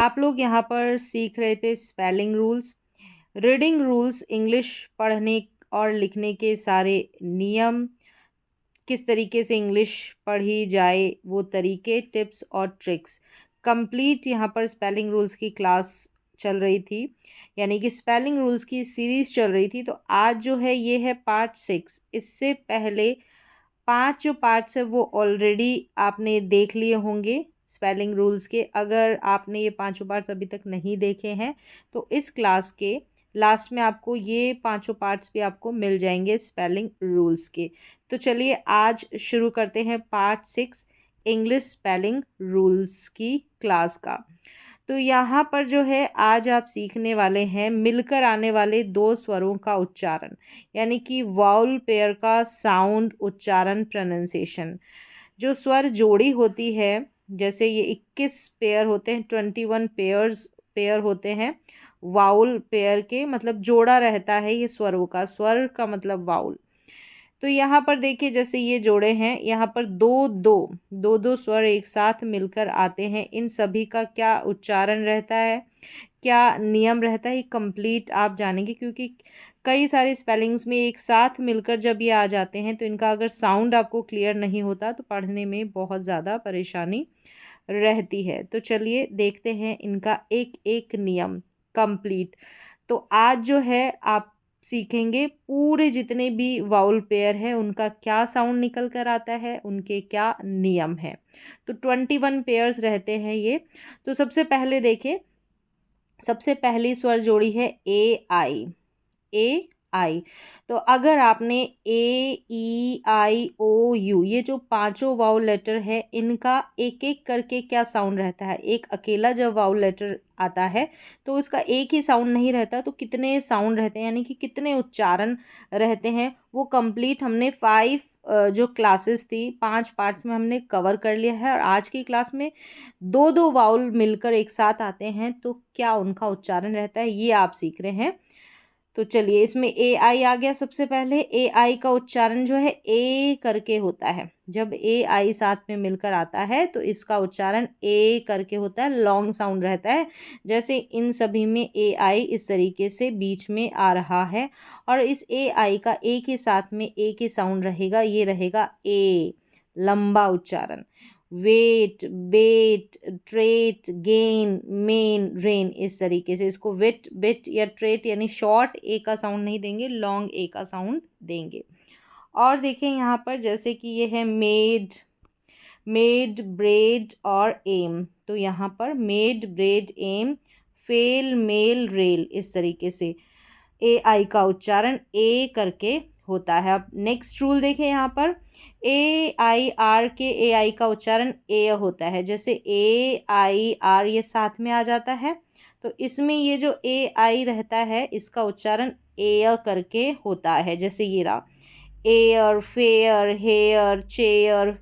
आप लोग यहाँ पर सीख रहे थे spelling rules, reading rules, English पढ़ने और लिखने के सारे नियम, किस तरीके से इंग्लिश पढ़ी जाए वो तरीके, टिप्स और ट्रिक्स। कंप्लीट यहाँ पर स्पेलिंग रूल्स की क्लास चल रही थी, यानी कि स्पेलिंग रूल्स की सीरीज़ चल रही थी। तो आज जो है ये है पार्ट 6। इससे पहले 5 जो पार्ट्स है वो ऑलरेडी आपने देख लिए होंगे स्पेलिंग रूल्स के। अगर आपने ये पांचों पार्ट्स अभी तक नहीं देखे हैं तो इस क्लास के लास्ट में आपको ये पांचों पार्ट्स भी आपको मिल जाएंगे स्पेलिंग रूल्स के। तो चलिए आज शुरू करते हैं पार्ट 6 इंग्लिश स्पेलिंग रूल्स की क्लास का। तो यहाँ पर जो है आज आप सीखने वाले हैं मिलकर आने वाले दो स्वरों का उच्चारण, यानी कि वाउल पेयर का साउंड, उच्चारण, प्रोनाउंसिएशन। जो स्वर जोड़ी होती है, जैसे ये 21 पेयर होते हैं, 21 पेयर होते हैं वाउल पेयर के, मतलब जोड़ा रहता है ये स्वरों का, स्वर का मतलब वाउल। तो यहाँ पर देखिए जैसे ये जोड़े हैं, यहाँ पर दो स्वर एक साथ मिलकर आते हैं। इन सभी का क्या उच्चारण रहता है, क्या नियम रहता है, ये कंप्लीट आप जानेंगे, क्योंकि कई सारे स्पेलिंग्स में एक साथ मिलकर जब ये आ जाते हैं तो इनका अगर साउंड आपको क्लियर नहीं होता तो पढ़ने में बहुत ज़्यादा परेशानी रहती है। तो चलिए देखते हैं इनका एक एक नियम कंप्लीट। तो आज जो है आप सीखेंगे पूरे जितने भी वाउल पेयर है उनका क्या साउंड निकल कर आता है, उनके क्या नियम है। तो 21 पेयर्स रहते हैं ये। तो सबसे पहले देखिए, सबसे पहली स्वर जोड़ी है ए आई। ए आई। तो अगर आपने ए ई आई ओ यू, ये जो पांचों वाउल लेटर है इनका एक एक करके क्या साउंड रहता है, एक अकेला जब वाउल लेटर आता है तो उसका एक ही साउंड नहीं रहता, तो कितने साउंड रहते हैं, यानी कि कितने उच्चारण रहते हैं, वो कंप्लीट हमने 5 जो क्लासेस थी 5 पार्ट्स में हमने कवर कर लिया है। और आज की क्लास में दो दो वाउल मिलकर एक साथ आते हैं तो क्या उनका उच्चारण रहता है ये आप सीख रहे हैं। तो चलिए इसमें ए आई आ गया। सबसे पहले ए आई का उच्चारण जो है ए करके होता है। जब ए आई साथ में मिलकर आता है तो इसका उच्चारण ए करके होता है, लॉन्ग साउंड रहता है। जैसे इन सभी में ए आई इस तरीके से बीच में आ रहा है और इस ए आई का एक ही साथ में एक ही साउंड रहेगा, ये रहेगा ए, लंबा उच्चारण। वेट, बेट, ट्रेट, गेन, मेन, रेन, इस तरीके से इसको विट, बिट या ट्रेट, यानी शॉर्ट ए का साउंड नहीं देंगे, लॉन्ग ए का साउंड देंगे। और देखें यहाँ पर जैसे कि ये है मेड, मेड, ब्रेड और एम। तो यहाँ पर made, braid, aim, fail, mail, rail, इस तरीके से ए आई का उच्चारण ए करके होता है। अब नेक्स्ट रूल देखें यहाँ पर, ए आई आर के ए आई का उच्चारण ए होता है। जैसे ए आई आर ये साथ में आ जाता है तो इसमें ये जो ए आई रहता है इसका उच्चारण ए करके होता है। जैसे ये रहा air, fair, hair, chair,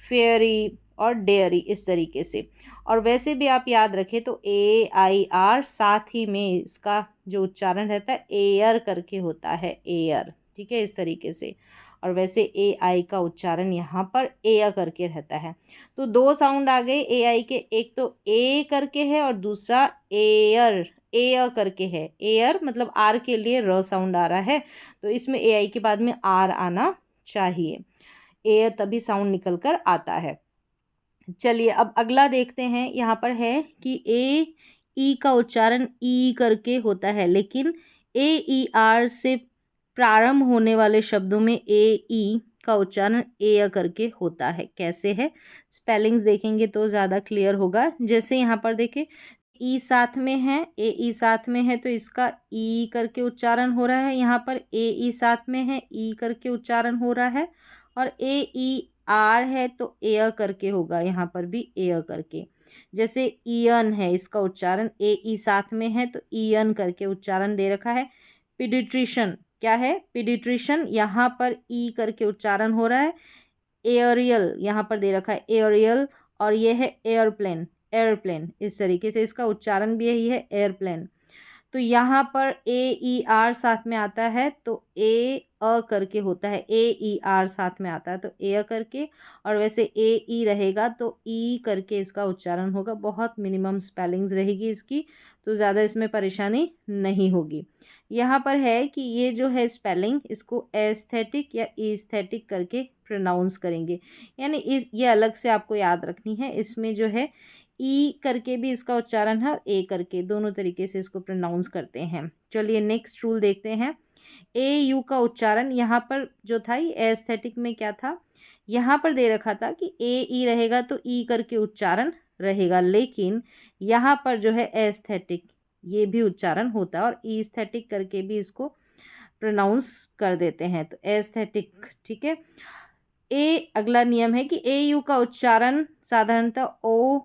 fairy और डेयरी, इस तरीके से। और वैसे भी आप याद रखें तो ए आई आर साथ ही में इसका जो उच्चारण रहता है एयर करके होता है, एयर, ठीक है, इस तरीके से। और वैसे ए आई का उच्चारण यहाँ पर एयर करके रहता है। तो दो साउंड आ गए ए आई के, एक तो ए करके है और दूसरा एयर, एयर करके है। एयर मतलब आर के लिए र साउंड आ रहा है तो इसमें ए आई के बाद में आर आना चाहिए, एयर तभी साउंड निकल कर आता है। चलिए अब अगला देखते हैं। यहाँ पर है कि ए ई का उच्चारण ई करके होता है, लेकिन ए ई आर से प्रारंभ होने वाले शब्दों में ए ई का उच्चारण ए करके होता है। कैसे है, स्पेलिंग्स देखेंगे तो ज़्यादा क्लियर होगा। जैसे यहाँ पर देखें ई साथ में है, ए ई साथ में है तो इसका ई करके उच्चारण हो रहा है। यहाँ पर ए ई साथ में है, ई करके उच्चारण हो रहा है। और ए ई आर है तो एयर करके होगा, यहाँ पर भी एयर करके। जैसे ईयन है, इसका उच्चारण ए ई साथ में है तो ईयन करके उच्चारण दे रखा है। पीडिट्रिशन क्या है, पीडिट्रिशन, यहाँ पर ई करके उच्चारण हो रहा है। एयरियल यहाँ पर दे रखा है एयरियल, और ये है एयरप्लेन, एयरप्लेन, इस तरीके से इसका उच्चारण भी यही है, एयरप्लेन। तो तो यहाँ पर ए ई आर साथ में आता है तो ए अ करके होता है, ए ई आर साथ में आता है तो ए अ करके, और वैसे ए ई रहेगा तो ई करके इसका उच्चारण होगा। बहुत मिनिमम स्पेलिंग्स रहेगी इसकी, तो ज़्यादा इसमें परेशानी नहीं होगी। यहाँ पर है कि ये जो है स्पेलिंग, इसको एस्थेटिक या ईस्थेटिक करके प्रोनाउंस करेंगे, यानी इस ये अलग से आपको याद रखनी है। इसमें जो है ई करके भी इसका उच्चारण है और ए करके, दोनों तरीके से इसको प्रोनाउंस करते हैं। चलिए नेक्स्ट रूल देखते हैं। ए यू का उच्चारण यहाँ पर जो था ये एस्थेटिक में क्या था, यहाँ पर दे रखा था कि ए ई रहेगा तो ई करके उच्चारण रहेगा, लेकिन यहाँ पर जो है एस्थेटिक ये भी उच्चारण होता है और ईस्थेटिक करके भी इसको प्रोनाउंस कर देते हैं, तो एस्थेटिक। ठीक है। ए अगला नियम है कि ए यू का उच्चारण साधारणतः ओ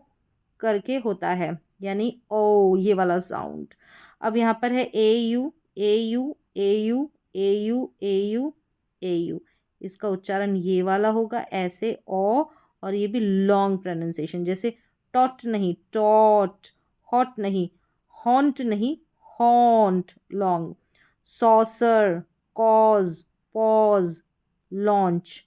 करके होता है, यानी ओ ये वाला साउंड। अब यहाँ पर है A U A U A U A U A U A U, इसका उच्चारण ये वाला होगा ऐसे ओ, और ये भी लॉन्ग प्रोनाउंसिएशन, जैसे टॉट नहीं टॉट, हॉट नहीं हॉन्ट नहीं haunt, long. Saucer, cause, pause, launch,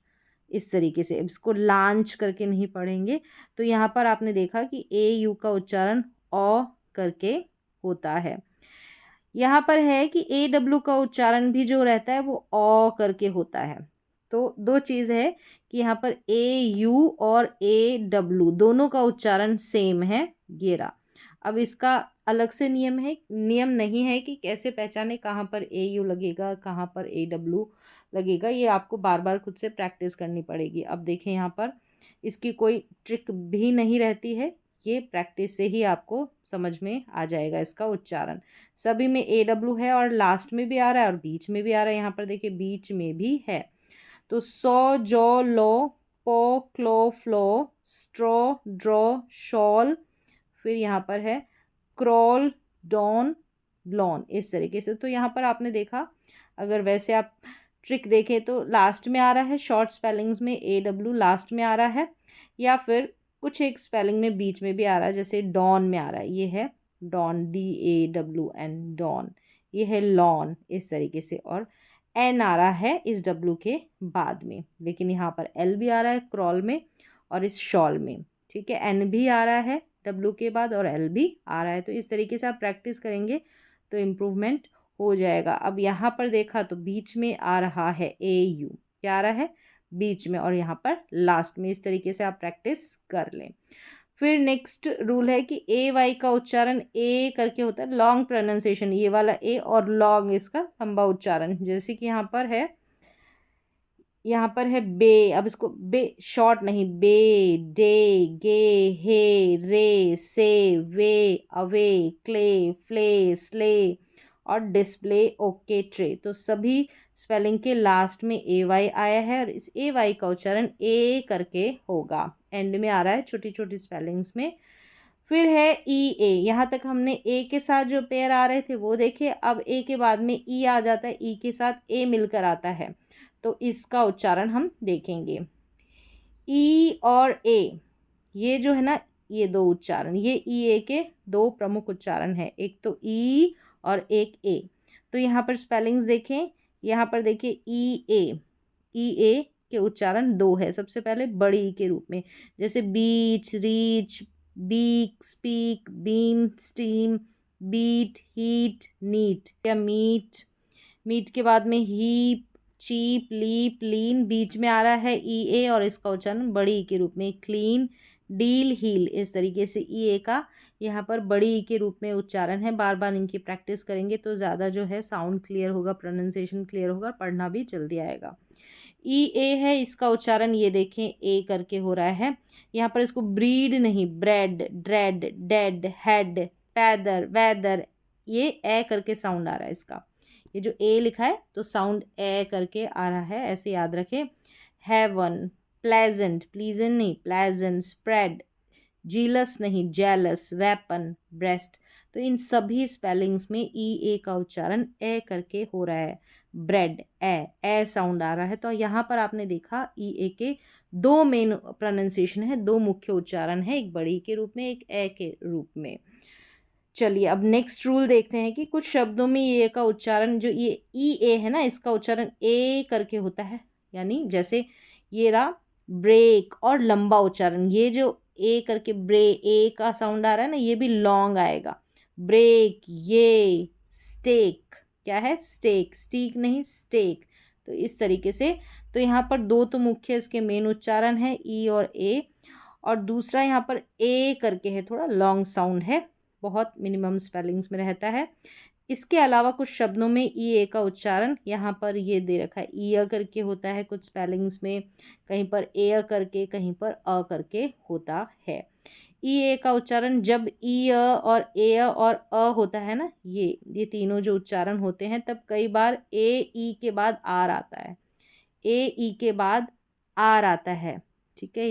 इस तरीके से। अब इसको लांच करके नहीं पढ़ेंगे। तो यहाँ पर आपने देखा कि ए यू का उच्चारण ओ करके होता है। यहाँ पर है कि ए डब्ल्यू का उच्चारण भी जो रहता है वो ओ करके होता है। तो दो चीज़ है कि यहाँ पर ए यू और ए डब्ल्यू दोनों का उच्चारण सेम है, ये रहा। अब इसका अलग से नियम नहीं है कि कैसे पहचाने कहाँ पर ए यू लगेगा कहाँ पर ए डब्ल्यू लगेगा, ये आपको बार बार खुद से प्रैक्टिस करनी पड़ेगी। अब देखें यहाँ पर इसकी कोई ट्रिक भी नहीं रहती है, ये प्रैक्टिस से ही आपको समझ में आ जाएगा इसका उच्चारण। सभी में ए डब्ल्यू है और लास्ट में भी आ रहा है और बीच में भी आ रहा है, यहाँ पर देखिए बीच में भी है। तो सो जो लो पो क्लो फ्लो स्ट्रो ड्रॉ शॉल, फिर यहाँ पर है क्रॉल डॉन लॉन, इस तरीके से। तो यहाँ पर आपने देखा, अगर वैसे आप ट्रिक देखें तो लास्ट में आ रहा है, शॉर्ट स्पेलिंग्स में ए डब्ल्यू लास्ट में आ रहा है, या फिर कुछ एक स्पेलिंग में बीच में भी आ रहा है, जैसे डॉन में आ रहा है, ये है dawn D A W N dawn, ये है लॉन, इस तरीके से। और एन आ रहा है इस डब्ल्यू के बाद में, लेकिन यहाँ पर एल भी आ रहा है क्रॉल में और इस शॉल में। ठीक है, एन भी आ रहा है डब्ल्यू के बाद और एल भी आ रहा है। तो इस तरीके से आप प्रैक्टिस करेंगे तो इम्प्रूवमेंट हो जाएगा। अब यहाँ पर देखा तो बीच में आ रहा है ए यू, क्या आ रहा है बीच में, और यहाँ पर लास्ट में। इस तरीके से आप प्रैक्टिस कर लें। फिर नेक्स्ट रूल है कि ए वाई का उच्चारण ए करके होता है, लॉन्ग प्रोनाउंसिएशन ये वाला ए, और लॉन्ग इसका लंबा उच्चारण, जैसे कि यहाँ पर है बे। अब इसको बे शॉर्ट नहीं, बे डे गे हे रे से way away clay Phule slay और डिस्प्ले ओके ट्रे। तो सभी स्पेलिंग के लास्ट में ए वाई आया है और इस ए वाई का उच्चारण ए करके होगा, एंड में आ रहा है छोटी छोटी स्पेलिंग्स में। फिर है ई ए, यहाँ तक हमने ए के साथ जो पेयर आ रहे थे वो देखे। अब ए के बाद में ई आ जाता है, ई के साथ ए मिलकर आता है, तो इसका उच्चारण हम देखेंगे। ई और ए, ये जो है ना, ये दो उच्चारण, ये ई ए के दो प्रमुख उच्चारण है, एक तो ई और एक ए। तो यहाँ पर स्पेलिंग्स देखें, यहाँ पर देखिए ई ए के उच्चारण दो है। सबसे पहले बड़ी ई के रूप में, जैसे beach reach beak speak beam steam beat heat neat, या मीट के बाद में हीप चीप लीप लीन, बीच में आ रहा है ई ए और इसका उच्चारण बड़ी ई के रूप में, क्लीन डील हील, इस तरीके से ई ए का यहाँ पर बड़ी ई के रूप में उच्चारण है। बार बार इनकी प्रैक्टिस करेंगे तो ज़्यादा जो है साउंड क्लियर होगा, प्रोनाउंसिएशन क्लियर होगा, पढ़ना भी जल्दी आएगा। ई ए है, इसका उच्चारण ये देखें ए करके हो रहा है। यहाँ पर इसको ब्रीड नहीं, bread dread dead head feather weather, ये ए करके साउंड आ रहा है इसका। ये जो ए लिखा है तो साउंड ए करके आ रहा है, ऐसे याद रखें। हेवन प्लेजेंट, प्लीजेंट नहीं प्लेजेंट, स्प्रेड जीलस नहीं जेलस, वेपन ब्रेस्ट। तो इन सभी स्पेलिंग्स में ई ए का उच्चारण ए करके हो रहा है। ब्रेड ए साउंड आ रहा है। तो यहाँ पर आपने देखा ई ए के दो मेन प्रोनाउंसिएशन है, दो मुख्य उच्चारण है, एक बड़ी के रूप में एक ए के रूप में। चलिए अब नेक्स्ट रूल देखते हैं कि कुछ शब्दों में ये का उच्चारण, जो ये ई ए है ना, इसका उच्चारण ए करके होता है। यानी जैसे ये रहा ब्रेक, और लंबा उच्चारण, ये जो ए करके ए का साउंड आ रहा है ना, ये भी लॉन्ग आएगा। ब्रेक, ये स्टेक, क्या है स्टेक, स्टीक नहीं स्टेक। तो इस तरीके से, तो यहाँ पर दो तो मुख्य इसके मेन उच्चारण है ई और ए, और दूसरा यहाँ पर ए करके है, थोड़ा लॉन्ग साउंड है, बहुत मिनिमम स्पेलिंग्स में रहता है। इसके अलावा कुछ शब्दों में ई ए का उच्चारण यहाँ पर ये दे रखा है, ई अ करके होता है कुछ स्पेलिंग्स में, कहीं पर ए अ करके, कहीं पर अ करके होता है। ई ए का उच्चारण जब ई अ और ए अ और अ होता है ना, ये तीनों जो उच्चारण होते हैं, तब कई बार ए ई के बाद आर आता है, ए ई के बाद आर आता है। ठीक है,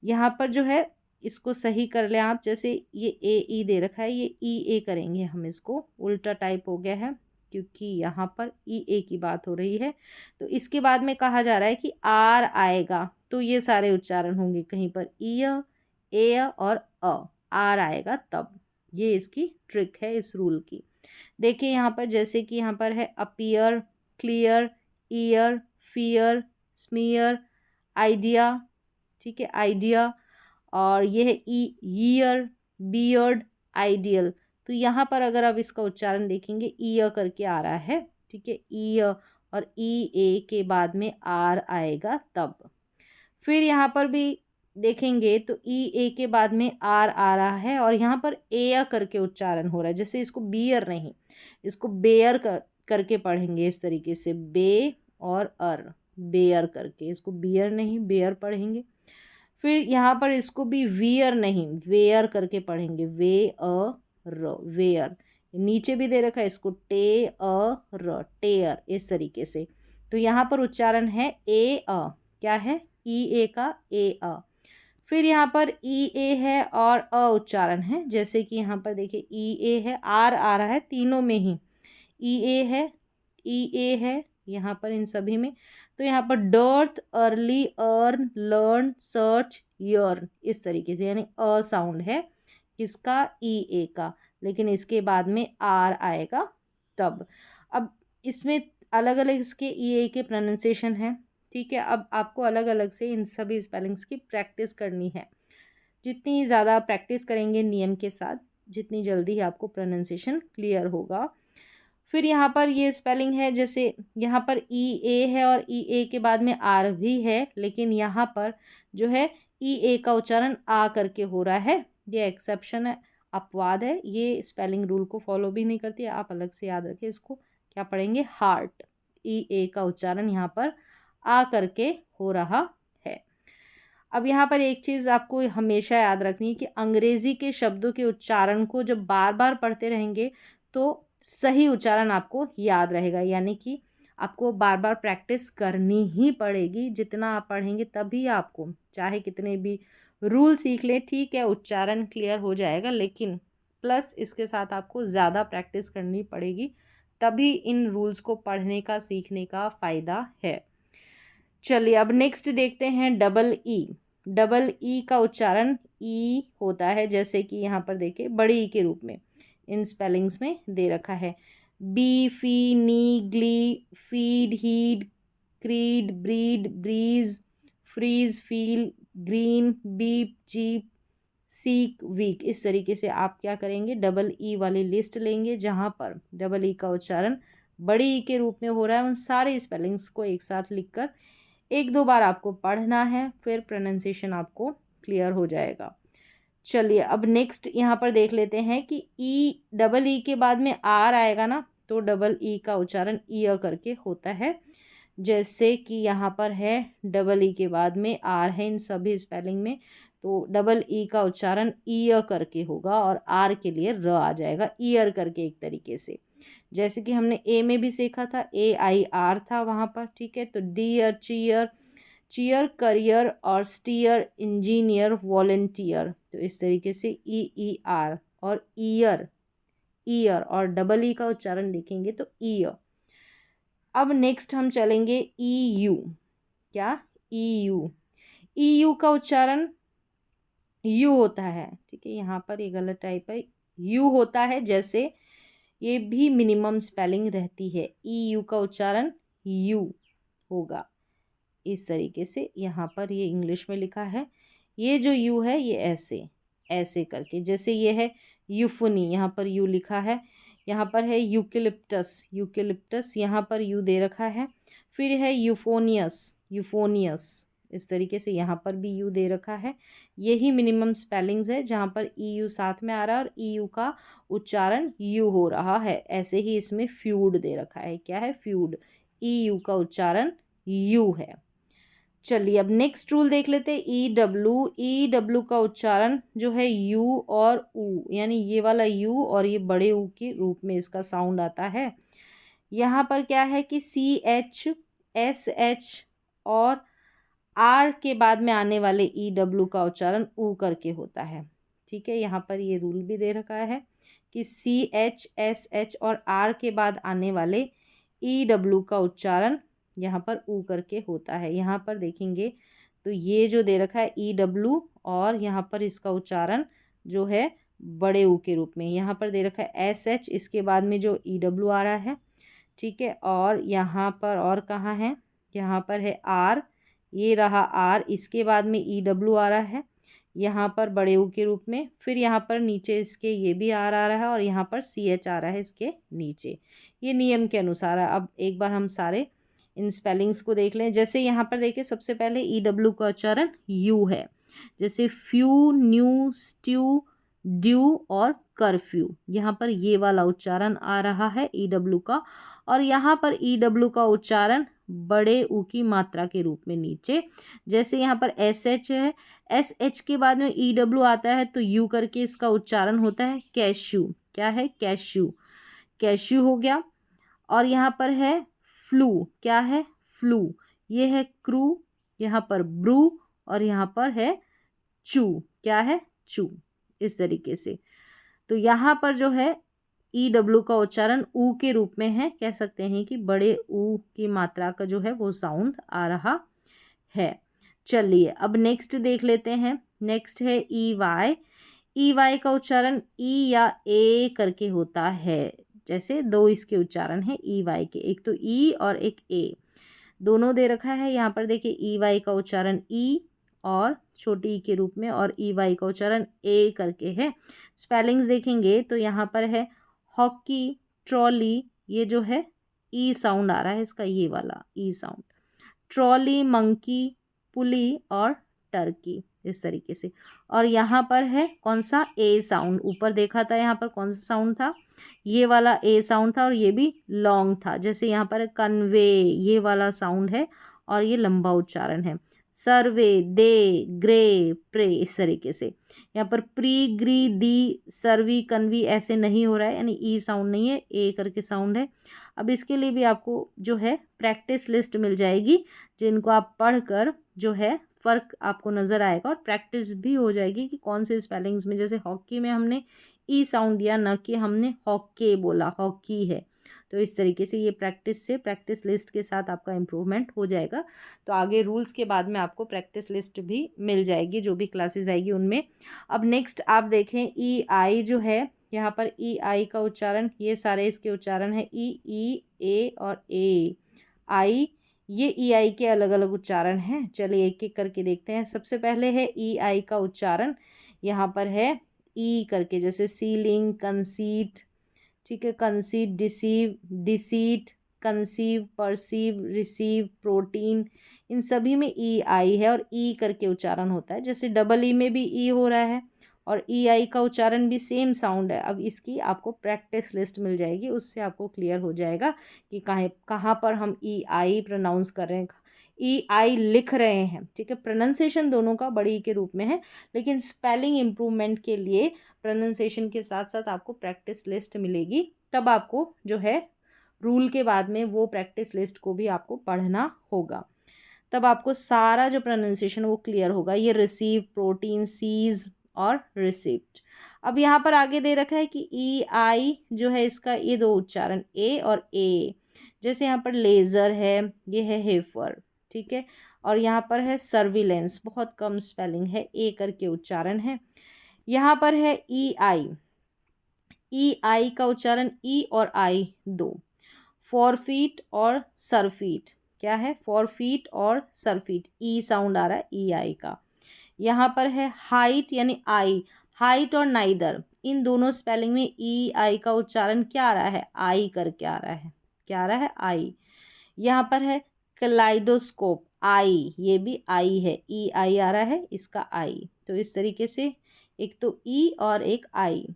यहाँ पर जो है इसको सही कर लें आप। जैसे ये ए ई दे रखा है, ये ई ए करेंगे हम, इसको उल्टा टाइप हो गया है क्योंकि यहाँ पर ई ए की बात हो रही है। तो इसके बाद में कहा जा रहा है कि आर आएगा, तो ये सारे उच्चारण होंगे, कहीं पर ई अ, ए अ और अ, आर आएगा तब। ये इसकी ट्रिक है इस रूल की। देखिए यहाँ पर, जैसे कि यहाँ पर है appear, clear, year, fear, smear, idea. ठीक है, आइडिया। और ये है ईयर, बियर्ड, आइडियल। तो यहाँ पर अगर आप इसका उच्चारण देखेंगे, ईयर करके आ रहा है। ठीक है, ईयर, और ई ए के बाद में आर आएगा तब। फिर यहाँ पर भी देखेंगे तो ई ए के बाद में आर आ रहा है, और यहाँ पर ए करके उच्चारण हो रहा है। जैसे इसको बियर नहीं, इसको बेयर करके पढ़ेंगे इस तरीके से, बे और अर, बेयर करके, इसको बियर नहीं बेयर पढ़ेंगे। फिर यहाँ पर इसको भी वियर नहीं वेयर करके पढ़ेंगे, वे अ र, वेयर। नीचे भी दे रखा है इसको, टे अ र, टेयर, इस तरीके से। तो यहाँ पर उच्चारण है ए अ, क्या है ई ए का ए अ। फिर यहाँ पर ई ए है और अ उच्चारण है। जैसे कि यहाँ पर देखिए ई ए है, आर आ रहा है तीनों में ही, ई ए है, ई ए है यहाँ पर इन सभी में। तो यहाँ पर dearth, early, earn, learn, search, yearn, इस तरीके से, यानी अ साउंड है किसका, ई ए का, लेकिन इसके बाद में आर आएगा तब। अब इसमें अलग अलग इसके ई ए के प्रोनाउंसिएशन है। ठीक है, अब आपको अलग अलग से इन सभी स्पेलिंग्स की प्रैक्टिस करनी है। जितनी ज़्यादा प्रैक्टिस करेंगे नियम के साथ, जितनी जल्दी ही आपको प्रोनाउंसिएशन क्लियर होगा। फिर यहाँ पर ये स्पेलिंग है, जैसे यहाँ पर ई ए है और ई ए के बाद में आर भी है, लेकिन यहाँ पर जो है ई ए का उच्चारण आ करके हो रहा है। ये एक्सेप्शन है, अपवाद है, ये स्पेलिंग रूल को फॉलो भी नहीं करती है। आप अलग से याद रखें इसको, क्या पढ़ेंगे, हार्ट, ई ए का उच्चारण यहाँ पर आ करके हो रहा है। अब यहाँ पर एक चीज़ आपको हमेशा याद रखनी है कि अंग्रेज़ी के शब्दों के उच्चारण को जब बार बार पढ़ते रहेंगे तो सही उच्चारण आपको याद रहेगा। यानी कि आपको बार बार प्रैक्टिस करनी ही पड़ेगी। जितना आप पढ़ेंगे तभी आपको, चाहे कितने भी रूल सीख ले, ठीक है उच्चारण क्लियर हो जाएगा, लेकिन प्लस इसके साथ आपको ज़्यादा प्रैक्टिस करनी पड़ेगी, तभी इन रूल्स को पढ़ने का, सीखने का फ़ायदा है। चलिए अब नेक्स्ट देखते हैं डबल ई। डबल ई का उच्चारण ई होता है, जैसे कि यहाँ पर देखिए बड़ी ई के रूप में इन स्पेलिंग्स में दे रखा है, bee, fee, knee, glee, feed, heed, creed, breed, breeze, freeze, feel, green, beep, jeep, seek, week. इस तरीके से आप क्या करेंगे, डबल ई वाली लिस्ट लेंगे जहाँ पर डबल ई का उच्चारण बड़ी ई के रूप में हो रहा है। उन सारे स्पेलिंग्स को एक साथ लिखकर एक दो बार आपको पढ़ना है, फिर प्रोनाउंसिएशन आपको क्लियर हो जाएगा। चलिए अब नेक्स्ट यहाँ पर देख लेते हैं कि ई, डबल ई के बाद में आर आएगा ना, तो डबल ई का उच्चारण ईयर करके होता है। जैसे कि यहाँ पर है डबल ई के बाद में आर है इन सभी स्पेलिंग में, तो डबल ई का उच्चारण ईयर करके होगा, और आर के लिए र आ जाएगा, ईयर करके एक तरीके से। जैसे कि हमने ए में भी सीखा था, ए आई आर था वहाँ पर। ठीक है, तो डियर, चीयर, चीयर, करियर, और स्टीयर, इंजीनियर, वॉलेंटियर। तो इस तरीके से ई ई आर और ईयर, ईयर और डबल ई का उच्चारण देखेंगे तो ईयर। अब नेक्स्ट हम चलेंगे ई यू। क्या, ई यू। ई यू का उच्चारण यू होता है, ठीक है, यहाँ पर ये गलत टाइप है, यू होता है, जैसे ये भी मिनिमम स्पेलिंग रहती है, ई यू का उच्चारण यू होगा। इस तरीके से यहाँ पर ये इंग्लिश में लिखा है, ये जो यू है ये ऐसे ऐसे करके, जैसे ये है यूफोनी, यहाँ पर यू लिखा है, यहाँ पर है यूकेलिप्टस, यूकेलिप्टस यहाँ पर यू दे रखा है, फिर है यूफोनियस, यूफोनियस, इस तरीके से यहाँ पर भी यू दे रखा है। यही मिनिमम स्पेलिंग्स है जहाँ पर ई यू साथ में आ रहा है और ई यू का उच्चारण यू हो रहा है। ऐसे ही इसमें फ्यूड दे रखा है, क्या है, फ्यूड, ई यू का उच्चारण यू है। चलिए अब नेक्स्ट रूल देख लेते हैं, ई डब्ल्यू, ई डब्ल्यू का उच्चारण जो है यू और ऊ, यानी ये वाला यू और ये बड़े ऊ के रूप में इसका साउंड आता है। यहाँ पर क्या है कि सी एच, एस एच और आर के बाद में आने वाले ई डब्ल्यू का उच्चारण ऊ करके होता है, ठीक है। यहाँ पर ये रूल भी दे रखा है कि सी एच, एस एच और आर के बाद आने वाले ई डब्ल्यू का उच्चारण यहाँ पर ऊ करके होता है। यहाँ पर देखेंगे तो ये जो दे रखा है ई डब्ल्यू और यहाँ पर इसका उच्चारण जो है बड़े ऊ के रूप में, यहाँ पर दे रखा है एस एच, इसके बाद में जो ई डब्ल्यू आ रहा है, ठीक है। और यहाँ पर और कहाँ है, यहाँ पर है आर, ये रहा आर, इसके बाद में ई डब्ल्यू आ रहा है यहाँ पर बड़े ऊ के रूप में, फिर यहाँ पर नीचे इसके ये भी आर आ रहा है और यहाँ पर सी एच आ रहा है इसके नीचे, ये नियम के अनुसार है। अब एक बार हम सारे इन स्पेलिंग्स को देख लें। जैसे यहाँ पर देखिए सबसे पहले ई डब्ल्यू का उच्चारण यू है, जैसे फ्यू, न्यू, स्ट्यू, ड्यू और कर्फ्यू, यहाँ पर ये वाला उच्चारण आ रहा है ई डब्ल्यू का। और यहाँ पर ई डब्ल्यू का उच्चारण बड़े ऊ की मात्रा के रूप में नीचे, जैसे यहाँ पर एस एच है, एस एच के बाद में ई डब्ल्यू आता है तो यू करके इसका उच्चारण होता है कैश्यू, क्या है, कैश्यू, कैश्यू हो गया। और यहाँ पर है फ्लू, क्या है, फ्लू, ये है क्रू, यहाँ पर ब्रू और यहाँ पर है चू, क्या है, चू, इस तरीके से। तो यहाँ पर जो है ई डब्ल्यू का उच्चारण ऊ के रूप में है, कह सकते हैं कि बड़े ऊ की मात्रा का जो है वो साउंड आ रहा है। चलिए अब नेक्स्ट देख लेते हैं, नेक्स्ट है ई वाई, ई वाई का उच्चारण ई या ए करके होता है, जैसे दो इसके उच्चारण है ई वाई के, एक तो ई और एक ए, दोनों दे रखा है। यहाँ पर देखिए ई वाई का उच्चारण ई और छोटी ई के रूप में और ई वाई का उच्चारण ए करके है। स्पेलिंग्स देखेंगे तो यहाँ पर है हॉकी, ट्रॉली, ये जो है ई साउंड आ रहा है इसका, ये वाला ई साउंड, ट्रॉली, मंकी, पुली और टर्की, इस तरीके से। और यहाँ पर है कौन सा, ए साउंड, ऊपर देखा था यहाँ पर कौन सा साउंड था, ये वाला ए साउंड था और ये भी लॉन्ग था, जैसे यहाँ पर कन्वे, ये वाला साउंड है और ये लंबा उच्चारण है। सर्वे, दे, ग्रे, प्रे, इस तरीके से। यहाँ पर प्री, ग्री, दी, सर्वी, कन्वी ऐसे नहीं हो रहा है, यानी ई साउंड नहीं है, ए करके साउंड है। अब इसके लिए भी आपको जो है प्रैक्टिस लिस्ट मिल जाएगी, जिनको आप पढ़कर जो है फ़र्क आपको नज़र आएगा और प्रैक्टिस भी हो जाएगी कि कौन से स्पेलिंग्स में, जैसे हॉकी में हमने ई साउंड दिया, न कि हमने हॉके बोला, हॉकी है। तो इस तरीके से ये प्रैक्टिस से, प्रैक्टिस लिस्ट के साथ आपका इम्प्रूवमेंट हो जाएगा। तो आगे रूल्स के बाद में आपको प्रैक्टिस लिस्ट भी मिल जाएगी, जो भी क्लासेस आएगी उनमें। अब नेक्स्ट आप देखें ई आई जो है, यहाँ पर ई आई का उच्चारण, ये सारे इसके उच्चारण है ई, ए और ए, आई, ये ई आई के अलग अलग उच्चारण हैं। चलिए एक एक करके देखते हैं। सबसे पहले है ई आई का उच्चारण, यहाँ पर है ई करके, जैसे सीलिंग, कंसीट, ठीक है, conceit, deceive, deceit, conceive, perceive, receive, protein, इन सभी में ई आई है और ई करके उच्चारण होता है। जैसे डबल ई में भी ई हो रहा है और ई आई का उच्चारण भी सेम साउंड है। अब इसकी आपको प्रैक्टिस लिस्ट मिल जाएगी, उससे आपको क्लियर हो जाएगा कि कहाँ पर हम ई आई प्रोनाउंस कर रहे हैं, ई आई लिख रहे हैं, ठीक है। प्रोनाउंसिएशन दोनों का बड़ी ई के रूप में है, लेकिन स्पेलिंग इम्प्रूवमेंट के लिए प्रोनाउंसिएशन के साथ साथ आपको प्रैक्टिस लिस्ट मिलेगी, तब आपको जो है रूल के बाद में वो प्रैक्टिस लिस्ट को भी आपको पढ़ना होगा, तब आपको सारा जो प्रोनाउंसिएशन वो क्लियर होगा। ये रिसीव, प्रोटीन, सीज और रिसिप्ट। अब यहाँ पर आगे दे रखा है कि ई आई जो है इसका ये दो उच्चारण ए और ए, जैसे यहाँ पर लेज़र है, ये है हेफर, ठीक है। और यहाँ पर है सर्विलेंस, बहुत कम स्पेलिंग है, ए करके उच्चारण है। यहाँ पर है ई आई, ई आई का उच्चारण ई और आई दो। फॉरफीट और सरफीट, क्या है, फॉरफीट और सरफीट, ई साउंड आ रहा है ई आई का। यहाँ पर है हाइट यानी आई, हाइट और नाइदर, इन दोनों स्पेलिंग में ई आई का उच्चारण क्या आ रहा है, आई करके आ रहा है, क्या आ रहा है, आई। यहाँ पर है कलाइडोस्कोप, आई, ये भी आई है, ई आई आ रहा है, इसका आई। तो इस तरीके से एक तो ई और एक आई।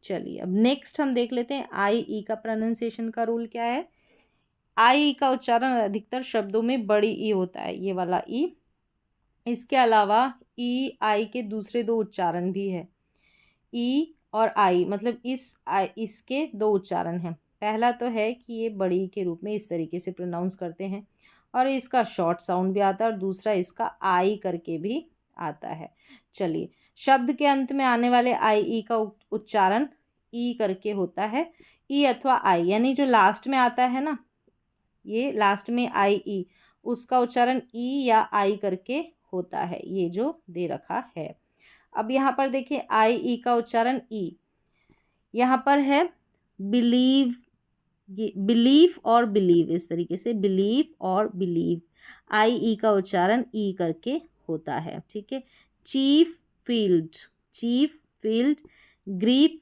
चलिए अब नेक्स्ट हम देख लेते हैं आई ई का प्रोनाउंसिएशन का रूल क्या है। आई ई का उच्चारण अधिकतर शब्दों में बड़ी ई होता है, ये वाला ई। इसके अलावा ई आई के दूसरे दो उच्चारण भी है, ई और आई, मतलब इसके दो उच्चारण हैं। पहला तो है कि ये बड़ी के रूप में इस तरीके से प्रोनाउंस करते हैं और इसका शॉर्ट साउंड भी आता है, और दूसरा इसका आई करके भी आता है। चलिए, शब्द के अंत में आने वाले आई ई का उच्चारण ई करके होता है, ई अथवा आई, यानी जो लास्ट में आता है ना, ये लास्ट में आई ई, उसका उच्चारण ई या आई करके होता है, ये जो दे रखा है। अब यहाँ पर देखिए आई ई का उच्चारण ई, यहाँ पर है बिलीव, ये बिलीव और बिलीव, इस तरीके से बिलीव और बिलीव, आई ई का उच्चारण ई करके होता है, ठीक है। Chief field, chief field, grief,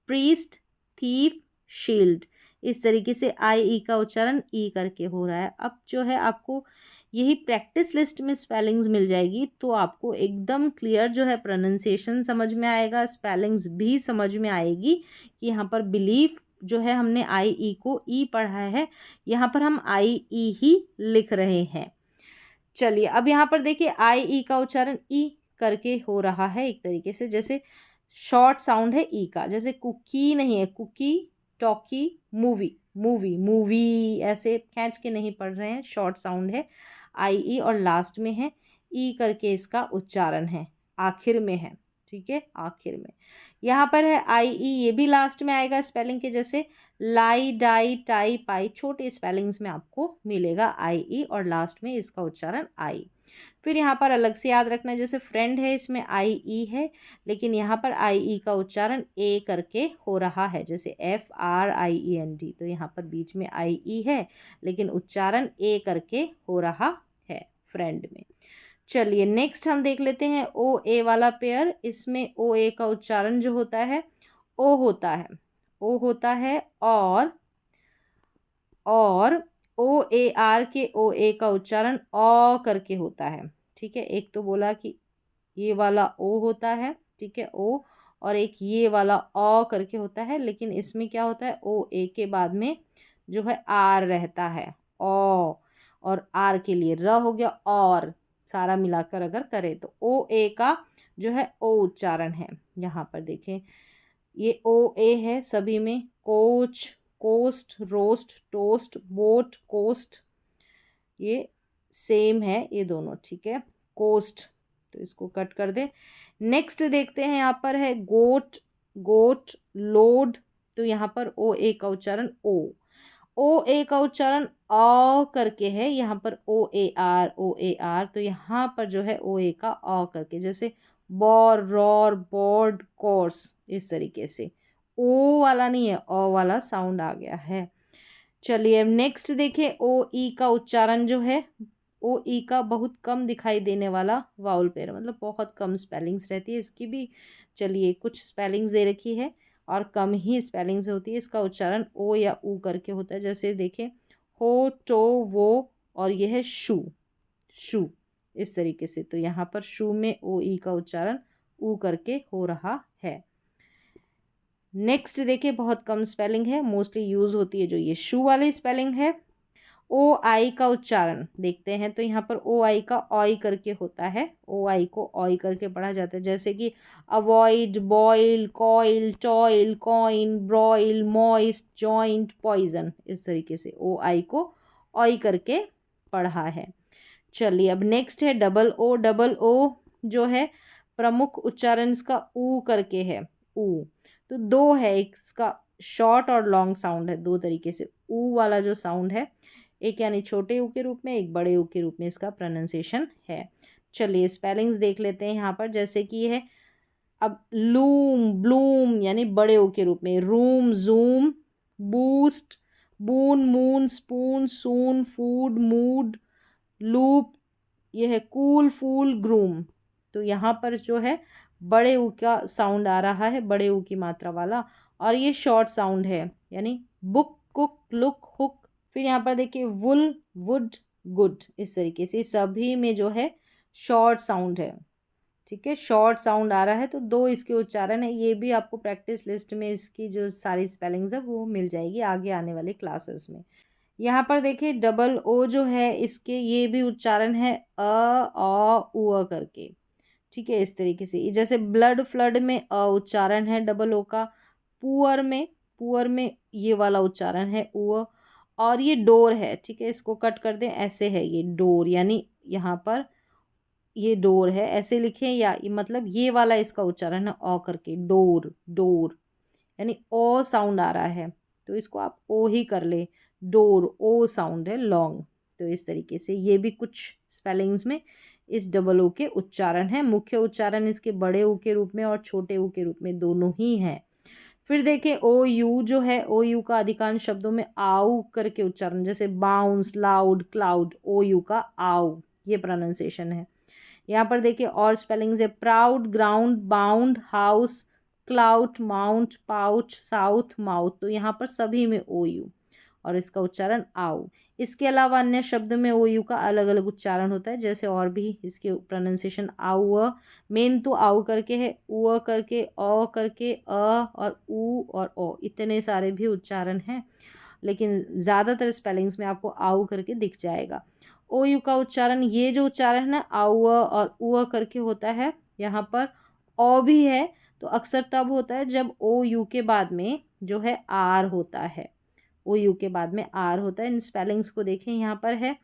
priest, thief, shield, इस तरीके से आई ई का उच्चारण ई करके हो रहा है। अब जो है आपको यही प्रैक्टिस लिस्ट में स्पेलिंग्स मिल जाएगी, तो आपको एकदम क्लियर जो है प्रोनाउंसिएशन समझ में आएगा, स्पेलिंग्स भी समझ में आएगी कि यहाँ पर बिलीव जो है हमने आई ई को ई पढ़ा है, यहाँ पर हम आई ई ही लिख रहे हैं। चलिए अब यहाँ पर देखिए आई ई का उच्चारण ई करके हो रहा है एक तरीके से, जैसे शॉर्ट साउंड है ई का, जैसे कुकी नहीं है, cookie, talkie, movie, movie, movie, ऐसे खींच के नहीं पढ़ रहे हैं, शॉर्ट साउंड है आई ई, और लास्ट में है ई करके इसका उच्चारण है, आखिर में है, ठीक है, आखिर में। यहाँ पर है आई ई, ये भी लास्ट में आएगा स्पेलिंग के जैसे, लाई, डाई, टाई, पाई, छोटे स्पेलिंग्स में आपको मिलेगा आई ई, और लास्ट में इसका उच्चारण आई। फिर यहाँ पर अलग से याद रखना, जैसे फ्रेंड है, इसमें आई ई है, लेकिन यहाँ पर आई ई का उच्चारण ए करके हो रहा है, जैसे F R I E N D, तो यहाँ पर बीच में आई ई है लेकिन उच्चारण ए करके हो रहा है फ्रेंड में। चलिए नेक्स्ट हम देख लेते हैं ओ ए वाला पेयर। इसमें ओ ए का उच्चारण जो होता है ओ होता है, ओ होता है, और ओ ए आर के ओ ए का उच्चारण ओ करके होता है, ठीक है। एक तो बोला कि ये वाला ओ होता है, ठीक है, ओ, और एक ये वाला ओ करके होता है, लेकिन इसमें क्या होता है ओ ए के बाद में जो है आर रहता है, ओ, और आर के लिए र हो गया, और सारा मिलाकर अगर करें तो ओ ए का जो है ओ उच्चारण है। यहाँ पर देखें ये ओ ए है सभी में, coach, coast, roast, toast, boat, coast, ये सेम है ये दोनों, ठीक है, कोस्ट, तो इसको कट कर दे। नेक्स्ट देखते हैं, यहाँ पर है गोट, गोट, लोड, तो यहाँ पर ओ ए का उच्चारण ओ ए का उच्चारण ओ करके है, यहाँ पर ओ ए आर, तो यहाँ पर जो है ओ ए का ओ करके, जैसे बॉर, रॉर, बोर्ड, कोर्स, इस तरीके से ओ वाला नहीं है, ओ वाला साउंड आ गया है। चलिए नेक्स्ट देखिए ओ ई का उच्चारण जो है, ओ ई का बहुत कम दिखाई देने वाला वाउल पेयर, मतलब बहुत कम स्पेलिंग्स रहती है इसकी भी। चलिए कुछ स्पेलिंग्स दे रखी है और कम ही स्पेलिंग्स होती है, इसका उच्चारण ओ या ऊ करके होता है, जैसे देखें हो, टो, वो, और यह है शू, शू, इस तरीके से। तो यहाँ पर शू में ओ ई का उच्चारण ऊ करके हो रहा है। नेक्स्ट देखिए बहुत कम स्पेलिंग है, मोस्टली यूज होती है जो ये शू वाली स्पेलिंग है। ओ आई का उच्चारण देखते हैं, तो यहाँ पर ओ आई का ऑई करके होता है, ओ आई को ऑई करके पढ़ा जाता है, जैसे कि avoid, boil, coil, toil, coin, broil, moist, joint, poison, इस तरीके से ओ आई को ऑई करके पढ़ा है। चलिए अब नेक्स्ट है डबल ओ, डबल ओ जो है प्रमुख उच्चारण इसका ऊ करके है, ऊ, तो दो है, इसका शॉर्ट और लॉन्ग साउंड है, दो तरीके से ऊ वाला जो साउंड है एक यानी छोटे यू के रूप में, एक बड़े यू के रूप में इसका प्रोनाउंसिएशन है। चलिए स्पेलिंग्स देख लेते हैं यहाँ पर, जैसे कि है अब लूम, ब्लूम यानी बड़े ओ के रूप में, रूम, जूम, बूस्ट, बून, मून, स्पून, सून, फूड, मूड, लूप, ये है कूल, फूल, ग्रूम। तो यहाँ पर जो है बड़े ऊ का साउंड आ रहा है, बड़े ऊ की मात्रा वाला, और ये शॉर्ट साउंड है, यानी बुक, कुक, लुक, हुक। फिर यहाँ पर देखिए वुल, वुड, गुड, इस तरीके से सभी में जो है शॉर्ट साउंड है। ठीक है, शॉर्ट साउंड आ रहा है, तो दो इसके उच्चारण है। ये भी आपको प्रैक्टिस लिस्ट में इसकी जो सारी स्पेलिंग्स है वो मिल जाएगी आगे आने वाले क्लासेस में। यहाँ पर देखिए डबल ओ जो है इसके ये भी उच्चारण है उ करके। ठीक है, इस तरीके से जैसे ब्लड, फ्लड में उच्चारण है डबल ओ का। पुअर में ये वाला उच्चारण है उ। और ये डोर है, ठीक है, इसको कट कर दें, ऐसे है ये डोर, यानी यहाँ पर ये डोर है, ऐसे लिखें, या मतलब ये वाला इसका उच्चारण है ओ करके, डोर, डोर, यानी ओ साउंड आ रहा है, तो इसको आप ओ ही कर ले, डोर, ओ साउंड है लॉन्ग। तो इस तरीके से ये भी कुछ स्पेलिंग्स में इस डबल ओ के उच्चारण है। मुख्य उच्चारण इसके बड़े ऊ के रूप में और छोटे ऊ के रूप में दोनों ही हैं। फिर देखें ओ यू जो है, ओ यू का अधिकांश शब्दों में आउ करके उच्चारण, जैसे bounce, loud, cloud, O U का आउ, ये प्रोनाउंसिएशन है। यहाँ पर देखिए और स्पेलिंग्स है proud, ground, bound, house, clout, mount, pouch, south, mouth. तो यहाँ पर सभी में ओ यू और इसका उच्चारण आउ। इसके अलावा अन्य शब्द में ओ यू का अलग अलग उच्चारण होता है, जैसे और भी इसके प्रोनाउंसिएशन आउ, मेन तो आउ करके है, उ करके, ओ करके, और ऊ और ओ, इतने सारे भी उच्चारण हैं, लेकिन ज़्यादातर स्पेलिंग्स में आपको आउ करके दिख जाएगा। ओ यू का उच्चारण, ये जो उच्चारण है ना आउ और उ करके होता है, यहाँ पर ओ भी है, तो अक्सर तब होता है जब ओ यू के बाद में जो है आर होता है, ओ यू के बाद में आर होता है। इन स्पेलिंग्स को देखें, यहाँ पर है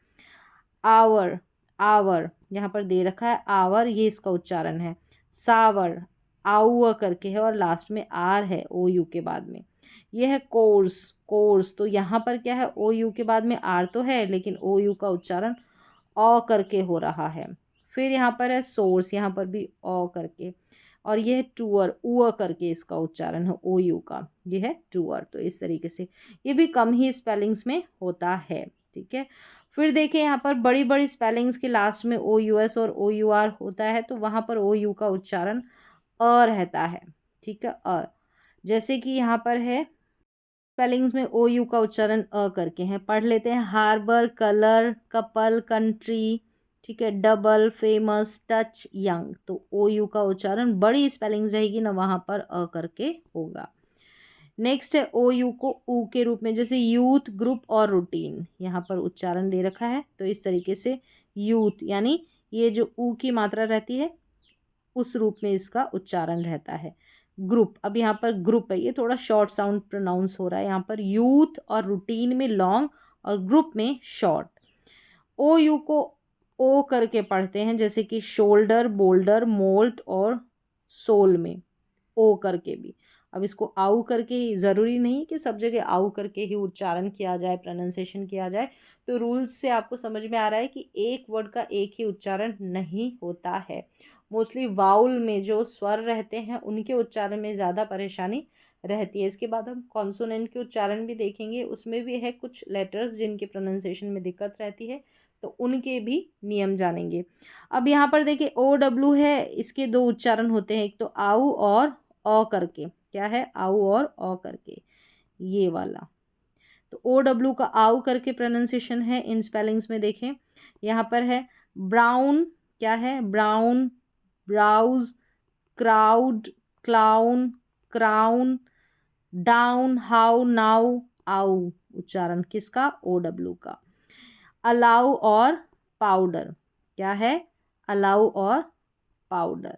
आवर, आवर यहाँ पर दे रखा है आवर, ये इसका उच्चारण है। सावर, आउ करके है और लास्ट में आर है ओ यू के बाद में। ये है कोर्स, कोर्स, तो यहाँ पर क्या है ओ यू के बाद में आर तो है, लेकिन ओ यू का उच्चारण ओ करके हो रहा है। फिर यहाँ पर है सोर्स, यहाँ पर भी ओ करके, और ये है टूअर, उ करके इसका उच्चारण है ओ यू का, ये है टूअर। तो इस तरीके से ये भी कम ही स्पेलिंग्स में होता है। ठीक है, फिर देखिए यहाँ पर बड़ी बड़ी स्पेलिंग्स के लास्ट में ओ यू एस और ओ यू आर होता है, तो वहाँ पर ओ यू का उच्चारण रहता है। ठीक है, जैसे कि यहाँ पर है स्पेलिंग्स में ओ यू का उच्चारण करके हैं, पढ़ लेते हैं। हार्बर, कलर, कपल, कंट्री, ठीक है, डबल, फेमस, टच, यंग। तो ओ यू का उच्चारण बड़ी स्पेलिंग्स रहेगी ना, वहाँ पर करके होगा। नेक्स्ट है ओ यू को ऊ के रूप में, जैसे यूथ, ग्रुप और रूटीन, यहाँ पर उच्चारण दे रखा है, तो इस तरीके से यूथ, यानी ये जो ऊ की मात्रा रहती है उस रूप में इसका उच्चारण रहता है। ग्रुप, अब यहाँ पर ग्रुप है, ये थोड़ा शॉर्ट साउंड प्रोनाउंस हो रहा है यहाँ पर, यूथ और रूटीन में लॉन्ग और ग्रुप में शॉर्ट। ओ यू को ओ करके पढ़ते हैं, जैसे कि शोल्डर, बोल्डर, मोल्ट और सोल में ओ करके भी। अब इसको आउ करके ही, ज़रूरी नहीं कि सब जगह आउ करके ही उच्चारण किया जाए, प्रोनाउंसिएशन किया जाए। तो रूल्स से आपको समझ में आ रहा है कि एक वर्ड का एक ही उच्चारण नहीं होता है। मोस्टली वाउल में जो स्वर रहते हैं उनके उच्चारण में ज़्यादा परेशानी रहती है। इसके बाद हम कॉन्सोनेंट के उच्चारण भी देखेंगे, उसमें भी है कुछ लेटर्स जिनके प्रोनाउंसिएशन में दिक्कत रहती है, तो उनके भी नियम जानेंगे। अब यहाँ पर देखिए ओ डब्ल्यू है, इसके दो उच्चारण होते हैं, एक तो आउ और ओ करके, क्या है आउ और ओ करके, ये वाला। तो ओ डब्ल्यू का आउ करके प्रोनाउंसिएशन है इन स्पेलिंग्स में देखें। यहाँ पर है ब्राउन, क्या है brown, browse, crowd, clown, crown, down, how, now, आउ, उच्चारण किसका ओ डब्ल्यू का। अलाउ और पाउडर, क्या है अलाउ और पाउडर।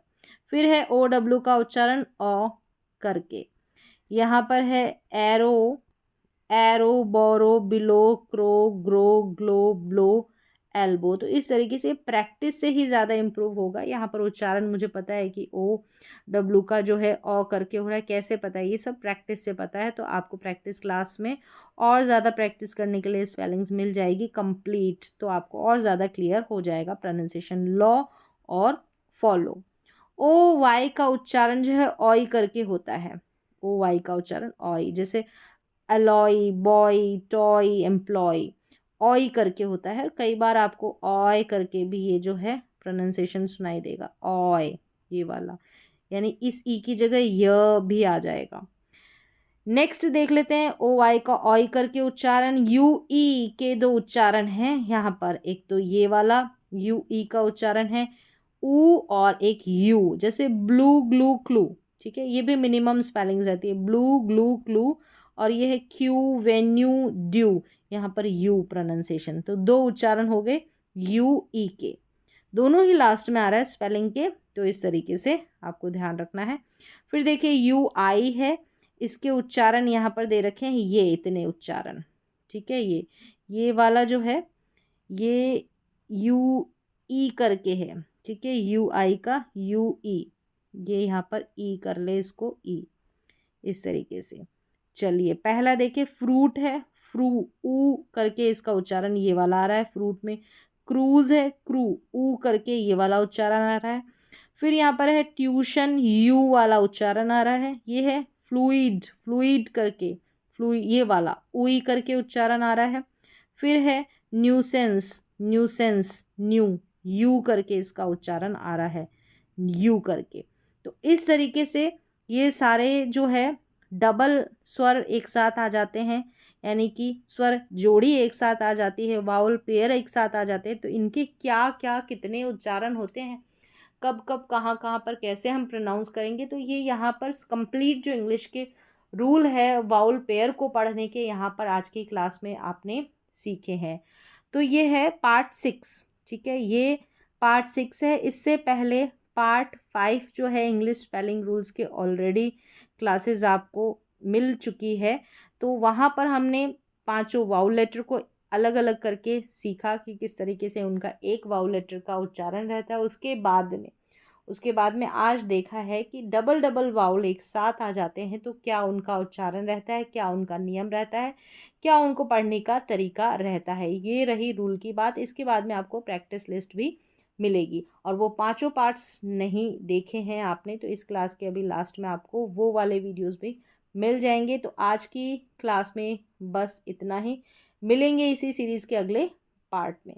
फिर है ओ डब्ल्यू का उच्चारण ओ करके। यहाँ पर है arrow, arrow, borrow, below, crow, grow, glow, blow, elbow. तो इस तरीके से प्रैक्टिस से ही ज़्यादा इम्प्रूव होगा। यहाँ पर उच्चारण मुझे पता है कि ओ डब्लू का जो है ओ करके हो रहा है, कैसे पता है, ये सब प्रैक्टिस से पता है। तो आपको प्रैक्टिस क्लास में और ज़्यादा प्रैक्टिस करने के लिए स्पेलिंग्स मिल जाएगी कंप्लीट, तो आपको और ज़्यादा क्लियर हो जाएगा प्रोनाउंसिएशन, लॉ और फॉलो। ओ वाई का उच्चारण जो है ऑय करके होता है। ओ वाई का उच्चारण ऑय, जैसे अलॉय, बॉय, टॉय, एम्प्लॉय, ऑय करके होता है। कई बार आपको ऑय करके भी ये जो है प्रोनाउंसिएशन सुनाई देगा, ऑय, ये वाला, यानी इस ई की जगह य भी आ जाएगा। नेक्स्ट देख लेते हैं ओ वाई का ऑय करके उच्चारण। यू ई के दो उच्चारण हैं यहाँ पर, एक तो ये वाला यू ई का उच्चारण है ऊ, और एक यू, जैसे ब्लू, ग्लू, क्लू, ठीक है, ये भी मिनिमम स्पेलिंग्स रहती है, ब्लू, ग्लू, क्लू, और ये है क्यू, वेन्यू, ड्यू, यहाँ पर यू प्रोनाउंसिएशन। तो दो उच्चारण हो गए यू ई के, दोनों ही लास्ट में आ रहा है स्पेलिंग के, तो इस तरीके से आपको ध्यान रखना है। फिर देखिए यू आई है, इसके उच्चारण यहाँ पर दे रखे हैं ये इतने उच्चारण, ठीक है, ये वाला जो है ये यू ई करके है, ठीक है, यू आई का यू ई, ये यहाँ पर ई कर ले इसको ई, इस तरीके से। चलिए पहला देखिए फ्रूट है, फ्रू ऊ करके इसका उच्चारण ये वाला आ रहा है फ्रूट में। क्रूज है, क्रू ऊ करके ये वाला उच्चारण आ रहा है। फिर यहाँ पर है ट्यूशन, यू वाला उच्चारण आ रहा है। ये है फ्लूइड, फ्लूइड करके ये वाला उई करके उच्चारण आ रहा है। फिर है न्यूसेंस, न्यूसेंस, न्यू, यू करके इसका उच्चारण आ रहा है, यू करके। तो इस तरीके से ये सारे जो है डबल स्वर एक साथ आ जाते हैं, यानी कि स्वर जोड़ी एक साथ आ जाती है, वाउल पेयर एक साथ आ जाते हैं। तो इनके क्या क्या कितने उच्चारण होते हैं, कब कब कहाँ कहाँ पर कैसे हम प्रोनाउंस करेंगे, तो ये यहाँ पर कंप्लीट जो इंग्लिश के रूल है वाउल पेयर को पढ़ने के, यहाँ पर आज की क्लास में आपने सीखे हैं। तो ये है पार्ट 6, ठीक है, ये पार्ट 6 है। इससे पहले पार्ट 5 जो है इंग्लिश स्पेलिंग रूल्स के ऑलरेडी क्लासेस आपको मिल चुकी है। तो वहाँ पर हमने पांचों वाउल लेटर को अलग अलग करके सीखा कि किस तरीके से उनका एक वाउल लेटर का उच्चारण रहता है। उसके बाद में आज देखा है कि डबल डबल वाउल एक साथ आ जाते हैं तो क्या उनका उच्चारण रहता है, क्या उनका नियम रहता है, क्या उनको पढ़ने का तरीका रहता है। ये रही रूल की बात। इसके बाद में आपको प्रैक्टिस लिस्ट भी मिलेगी, और वो पांचों पार्ट्स नहीं देखे हैं आपने तो इस क्लास के अभी लास्ट में आपको वो वाले वीडियोस भी मिल जाएंगे। तो आज की क्लास में बस इतना ही, मिलेंगे इसी सीरीज़ के अगले पार्ट में।